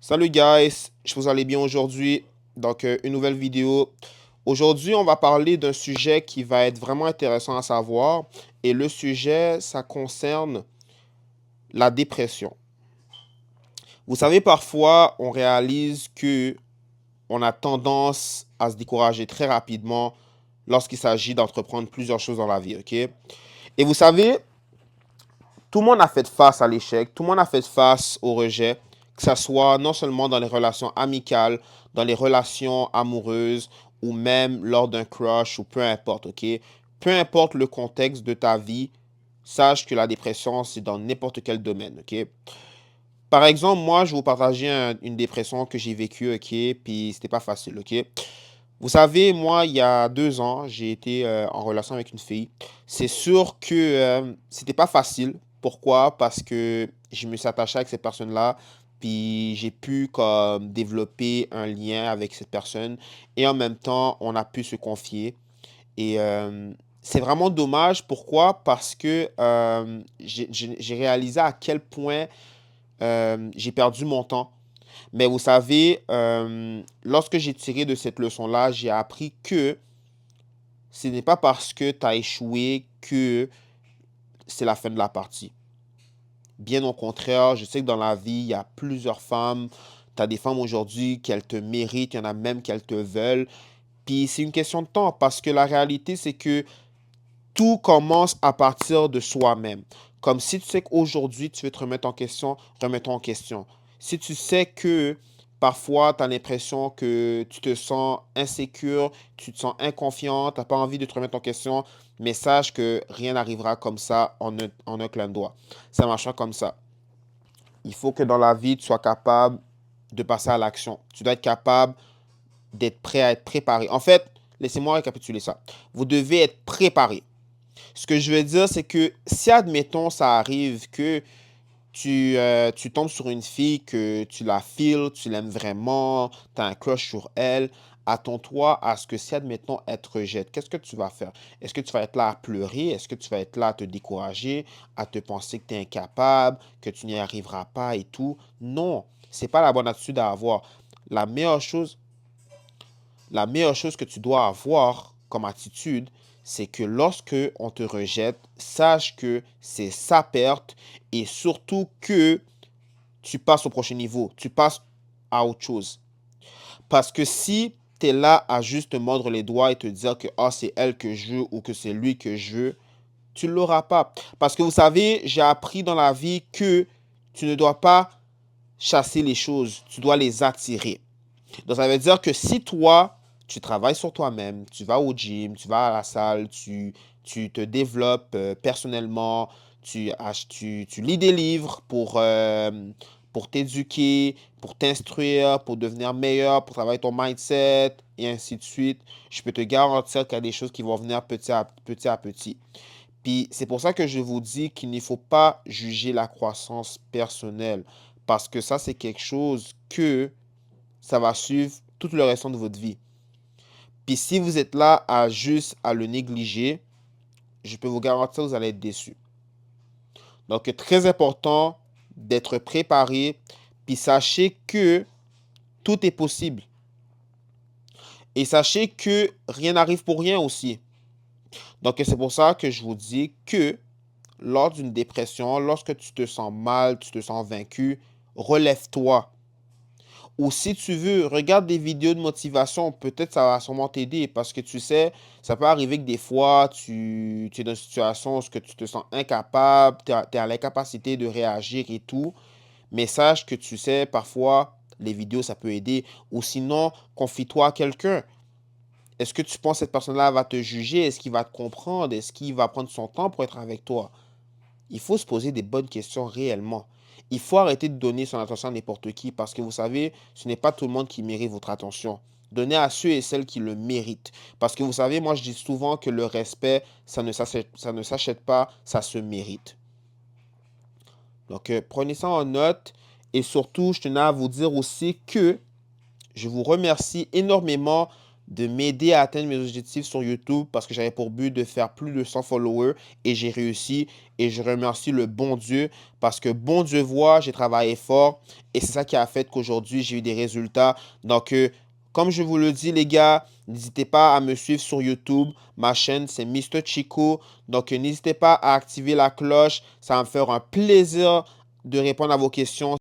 Salut guys, je vous allez bien aujourd'hui. Une nouvelle vidéo. Aujourd'hui, on va parler d'un sujet qui va être vraiment intéressant à savoir. Et le sujet, ça concerne la dépression. Vous savez, parfois, on réalise que on a tendance à se décourager très rapidement lorsqu'il s'agit d'entreprendre plusieurs choses dans la vie, ok? Et vous savez, tout le monde a fait face à l'échec, tout le monde a fait face au rejet, que ce soit non seulement dans les relations amicales, dans les relations amoureuses, ou même lors d'un crush, ou peu importe, ok? Peu importe le contexte de ta vie, sache que la dépression, c'est dans n'importe quel domaine, ok? Par exemple, moi, je vais vous partager une dépression que j'ai vécue, ok? Puis c'était pas facile, ok? Vous savez, moi, il y a 2 ans, j'ai été en relation avec une fille. C'est sûr que c'était pas facile. Pourquoi? Parce que je me suis attaché avec cette personne-là, puis j'ai pu comme développer un lien avec cette personne et en même temps, on a pu se confier. Et c'est vraiment dommage. Pourquoi? Parce que j'ai réalisé à quel point j'ai perdu mon temps. Mais vous savez, lorsque j'ai tiré de cette leçon-là, j'ai appris que ce n'est pas parce que tu as échoué que c'est la fin de la partie. Bien au contraire, je sais que dans la vie, il y a plusieurs femmes. Tu as des femmes aujourd'hui qu'elles te méritent, il y en a même qu'elles te veulent. Puis c'est une question de temps parce que la réalité, c'est que tout commence à partir de soi-même. Comme si tu sais qu'aujourd'hui, tu veux te remettre en question, remets-toi en question. Si tu sais que parfois, tu as l'impression que tu te sens insécure, tu te sens inconfiant, tu n'as pas envie de te remettre en question, mais sache que rien n'arrivera comme ça en un clin de doigt. Ça marchera comme ça. Il faut que dans la vie, tu sois capable de passer à l'action. Tu dois être capable d'être prêt à être préparé. En fait, laissez-moi récapituler ça. Vous devez être préparé. Ce que je veux dire, c'est que si, admettons, ça arrive que tu tombes sur une fille, que tu la files, tu l'aimes vraiment, tu as un crush sur elle, attends-toi à ce que si, admettons, elle te rejette, qu'est-ce que tu vas faire? Est-ce que tu vas être là à pleurer? Est-ce que tu vas être là à te décourager, à te penser que tu es incapable, que tu n'y arriveras pas et tout? Non, c'est pas la bonne attitude à avoir. La meilleure chose, la meilleure chose que tu dois avoir comme attitude, c'est que lorsque on te rejette, sache que c'est sa perte et surtout que tu passes au prochain niveau, tu passes à autre chose. Parce que si tu es là à juste te mordre les doigts et te dire que oh, c'est elle que je veux ou que c'est lui que je veux, tu ne l'auras pas. Parce que vous savez, j'ai appris dans la vie que tu ne dois pas chasser les choses, tu dois les attirer. Donc, ça veut dire que si toi, tu travailles sur toi-même, tu vas au gym, tu vas à la salle, tu te développes personnellement, tu lis des livres pour t'éduquer, pour t'instruire, pour devenir meilleur, pour travailler ton mindset, et ainsi de suite, je peux te garantir qu'il y a des choses qui vont venir petit à petit. Puis c'est pour ça que je vous dis qu'il ne faut pas juger la croissance personnelle, parce que ça, c'est quelque chose que ça va suivre tout le restant de votre vie. Puis si vous êtes là à juste à le négliger, je peux vous garantir que vous allez être déçu. Donc, très important d'être préparé. Puis sachez que tout est possible. Et sachez que rien n'arrive pour rien aussi. Donc, c'est pour ça que je vous dis que lors d'une dépression, lorsque tu te sens mal, tu te sens vaincu, relève-toi. Ou si tu veux, regarde des vidéos de motivation, peut-être ça va sûrement t'aider parce que tu sais, ça peut arriver que des fois, tu es dans une situation où tu te sens incapable, tu es à l'incapacité de réagir et tout. Mais sache que tu sais, parfois, les vidéos, ça peut aider. Ou sinon, confie-toi à quelqu'un. Est-ce que tu penses que cette personne-là va te juger? Est-ce qu'il va te comprendre? Est-ce qu'il va prendre son temps pour être avec toi? Il faut se poser des bonnes questions réellement. Il faut arrêter de donner son attention à n'importe qui parce que vous savez, ce n'est pas tout le monde qui mérite votre attention. Donnez à ceux et celles qui le méritent. Parce que vous savez, moi je dis souvent que le respect, ça ne s'achète pas, ça se mérite. Donc prenez ça en note et surtout, je tenais à vous dire aussi que je vous remercie énormément de m'aider à atteindre mes objectifs sur YouTube parce que j'avais pour but de faire plus de 100 followers et j'ai réussi et je remercie le bon Dieu parce que bon Dieu voit, j'ai travaillé fort et c'est ça qui a fait qu'aujourd'hui j'ai eu des résultats. Donc, comme je vous le dis les gars, n'hésitez pas à me suivre sur YouTube. Ma chaîne c'est Mr. Chico. Donc, n'hésitez pas à activer la cloche. Ça va me faire un plaisir de répondre à vos questions.